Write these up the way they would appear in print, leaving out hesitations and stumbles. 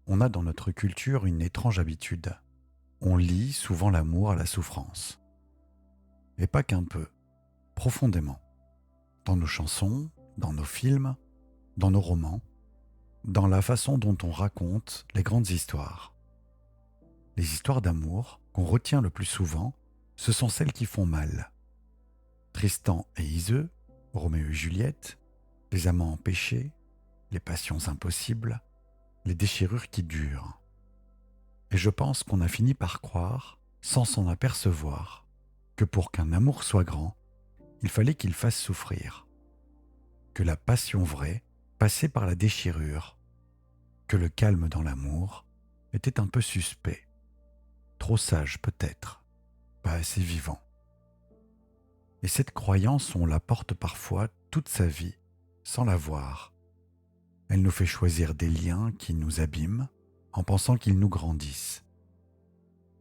On a dans notre culture une étrange habitude. On lie souvent l'amour à la souffrance. Et pas qu'un peu, profondément. Dans nos chansons, dans nos films, dans nos romans, dans la façon dont on raconte les grandes histoires. Les histoires d'amour qu'on retient le plus souvent, ce sont celles qui font mal. Tristan et Iseux, Roméo et Juliette, les amants empêchés, les passions impossibles, les déchirures qui durent. Et je pense qu'on a fini par croire, sans s'en apercevoir, que pour qu'un amour soit grand, il fallait qu'il fasse souffrir. Que la passion vraie passait par la déchirure. Que le calme dans l'amour était un peu suspect. Trop sage peut-être, pas assez vivant. Et cette croyance, on la porte parfois toute sa vie, sans la voir. Elle nous fait choisir des liens qui nous abîment, en pensant qu'ils nous grandissent.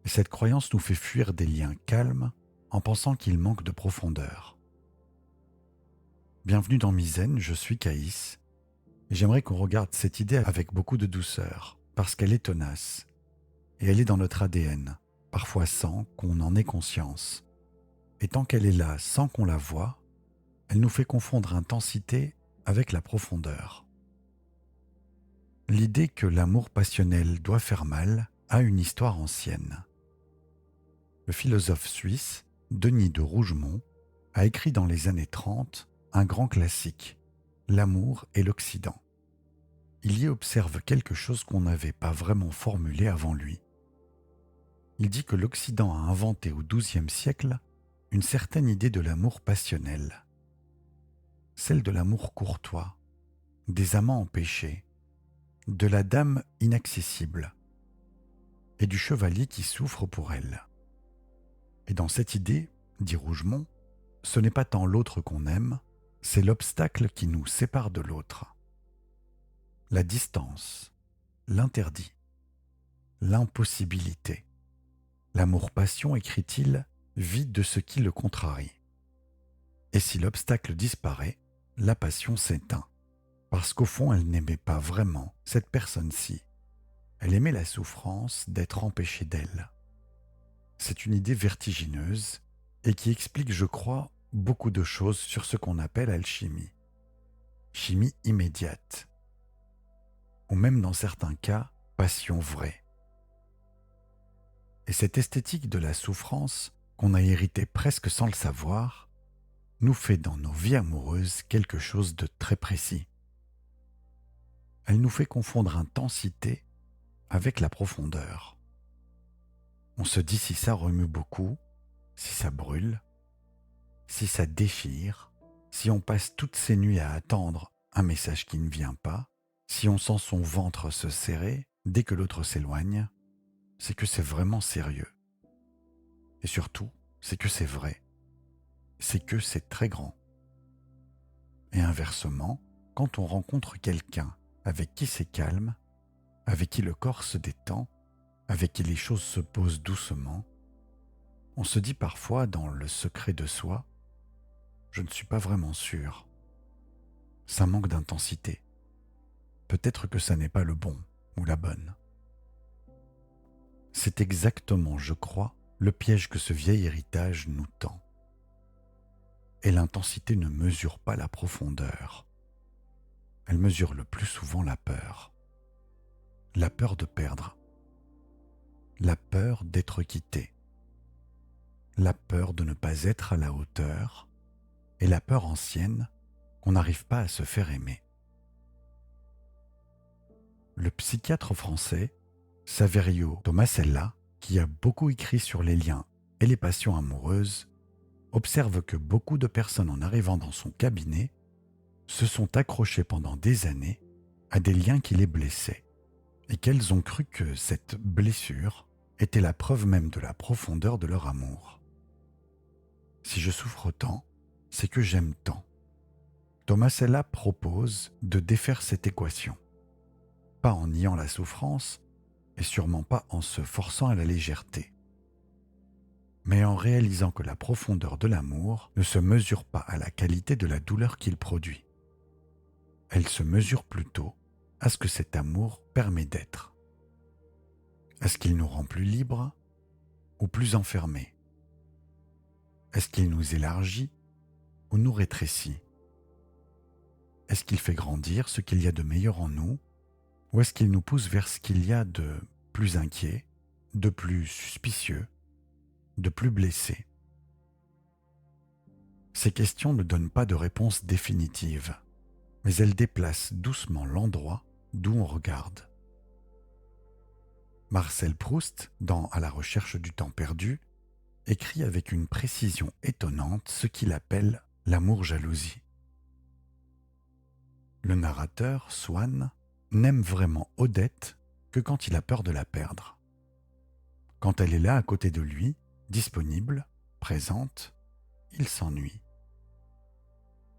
Et cette croyance nous fait fuir des liens calmes, en pensant qu'ils manquent de profondeur. Bienvenue dans Misaine, je suis Caïs, et j'aimerais qu'on regarde cette idée avec beaucoup de douceur, parce qu'elle est tenace, et elle est dans notre ADN, parfois sans qu'on en ait conscience. Et tant qu'elle est là sans qu'on la voie, elle nous fait confondre intensité avec la profondeur. L'idée que l'amour passionnel doit faire mal a une histoire ancienne. Le philosophe suisse Denis de Rougemont a écrit dans les années 30 un grand classique, L'amour et l'Occident. Il y observe quelque chose qu'on n'avait pas vraiment formulé avant lui. Il dit que l'Occident a inventé au XIIe siècle une certaine idée de l'amour passionnel, celle de l'amour courtois, des amants empêchés, de la dame inaccessible et du chevalier qui souffre pour elle. Et dans cette idée, dit Rougemont, ce n'est pas tant l'autre qu'on aime, c'est l'obstacle qui nous sépare de l'autre. La distance, l'interdit, l'impossibilité. L'amour-passion, écrit-il, vide de ce qui le contrarie. Et si l'obstacle disparaît, la passion s'éteint, parce qu'au fond elle n'aimait pas vraiment cette personne-ci. Elle aimait la souffrance d'être empêchée d'elle. C'est une idée vertigineuse et qui explique, je crois, beaucoup de choses sur ce qu'on appelle alchimie. Chimie immédiate. Ou même dans certains cas, passion vraie. Et cette esthétique de la souffrance, qu'on a héritée presque sans le savoir, nous fait dans nos vies amoureuses quelque chose de très précis. Elle nous fait confondre intensité avec la profondeur. On se dit si ça remue beaucoup, si ça brûle, si ça déchire, si on passe toutes ces nuits à attendre un message qui ne vient pas, si on sent son ventre se serrer dès que l'autre s'éloigne, c'est que c'est vraiment sérieux. Et surtout, c'est que c'est vrai. C'est que c'est très grand. Et inversement, quand on rencontre quelqu'un avec qui c'est calme, avec qui le corps se détend, avec qui les choses se posent doucement, on se dit parfois dans le secret de soi, je ne suis pas vraiment sûr. Ça manque d'intensité. Peut-être que ça n'est pas le bon ou la bonne. C'est exactement, je crois, le piège que ce vieil héritage nous tend. Et l'intensité ne mesure pas la profondeur. Elle mesure le plus souvent la peur. La peur de perdre. La peur d'être quitté. La peur de ne pas être à la hauteur. Et la peur ancienne qu'on n'arrive pas à se faire aimer. Le psychiatre français Saverio Tomasella, qui a beaucoup écrit sur les liens et les passions amoureuses, observe que beaucoup de personnes en arrivant dans son cabinet se sont accrochées pendant des années à des liens qui les blessaient et qu'elles ont cru que cette blessure était la preuve même de la profondeur de leur amour. Si je souffre tant, c'est que j'aime tant. Tomasella propose de défaire cette équation, pas en niant la souffrance et sûrement pas en se forçant à la légèreté, mais en réalisant que la profondeur de l'amour ne se mesure pas à la qualité de la douleur qu'il produit. Elle se mesure plutôt à ce que cet amour permet d'être. Est-ce qu'il nous rend plus libres ou plus enfermés? Est-ce qu'il nous élargit ou nous rétrécit? Est-ce qu'il fait grandir ce qu'il y a de meilleur en nous ou est-ce qu'il nous pousse vers ce qu'il y a de plus inquiet, de plus suspicieux, de plus blessé? Ces questions ne donnent pas de réponse définitive, mais elles déplacent doucement l'endroit d'où on regarde. Marcel Proust, dans À la recherche du temps perdu, écrit avec une précision étonnante ce qu'il appelle l'amour-jalousie. Le narrateur, Swann, n'aime vraiment Odette que quand il a peur de la perdre. Quand elle est là à côté de lui, disponible, présente, il s'ennuie.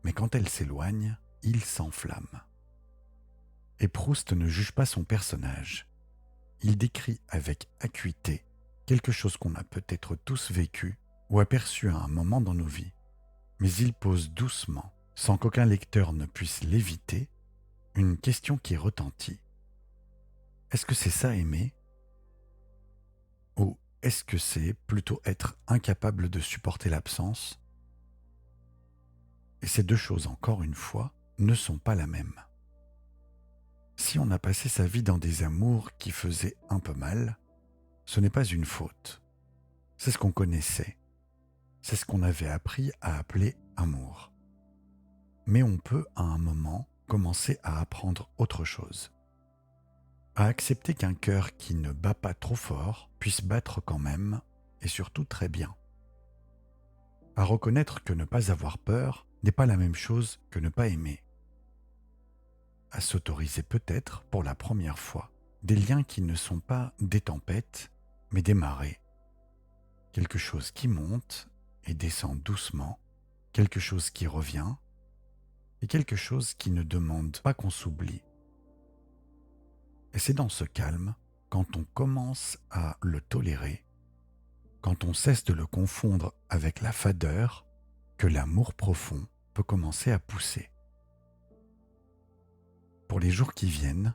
Mais quand elle s'éloigne, il s'enflamme. Et Proust ne juge pas son personnage. Il décrit avec acuité quelque chose qu'on a peut-être tous vécu ou aperçu à un moment dans nos vies. Mais il pose doucement, sans qu'aucun lecteur ne puisse l'éviter, une question qui retentit. Est-ce que c'est ça aimer? Ou est-ce que c'est plutôt être incapable de supporter l'absence? Et ces deux choses, encore une fois, ne sont pas la même. Si on a passé sa vie dans des amours qui faisaient un peu mal, ce n'est pas une faute. C'est ce qu'on connaissait. C'est ce qu'on avait appris à appeler amour. Mais on peut, à un moment, commencer à apprendre autre chose. À accepter qu'un cœur qui ne bat pas trop fort puisse battre quand même, et surtout très bien. À reconnaître que ne pas avoir peur n'est pas la même chose que ne pas aimer. À s'autoriser peut-être, pour la première fois, des liens qui ne sont pas des tempêtes, mais des marées. Quelque chose qui monte et descend doucement, quelque chose qui revient, et quelque chose qui ne demande pas qu'on s'oublie. Et c'est dans ce calme, quand on commence à le tolérer, quand on cesse de le confondre avec la fadeur, que l'amour profond peut commencer à pousser. Pour les jours qui viennent,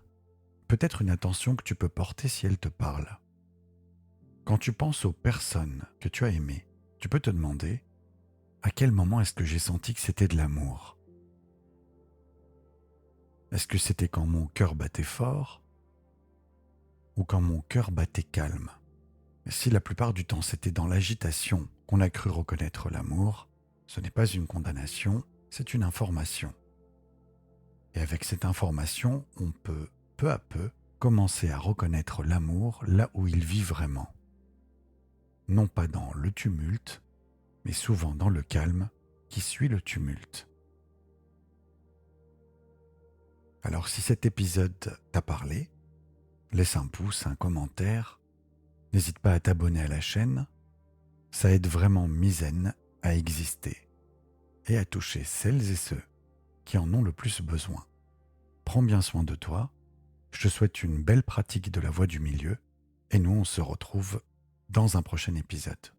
peut-être une attention que tu peux porter si elle te parle. Quand tu penses aux personnes que tu as aimées, tu peux te demander à quel moment est-ce que j'ai senti que c'était de l'amour? Est-ce que c'était quand mon cœur battait fort ou quand mon cœur battait calme? Si la plupart du temps c'était dans l'agitation qu'on a cru reconnaître l'amour, ce n'est pas une condamnation, c'est une information. Et avec cette information, on peut, peu à peu, commencer à reconnaître l'amour là où il vit vraiment. Non pas dans le tumulte, mais souvent dans le calme qui suit le tumulte. Alors si cet épisode t'a parlé, laisse un pouce, un commentaire, n'hésite pas à t'abonner à la chaîne, ça aide vraiment Misen à exister et à toucher celles et ceux qui en ont le plus besoin. Prends bien soin de toi, je te souhaite une belle pratique de la voie du milieu et nous on se retrouve dans un prochain épisode.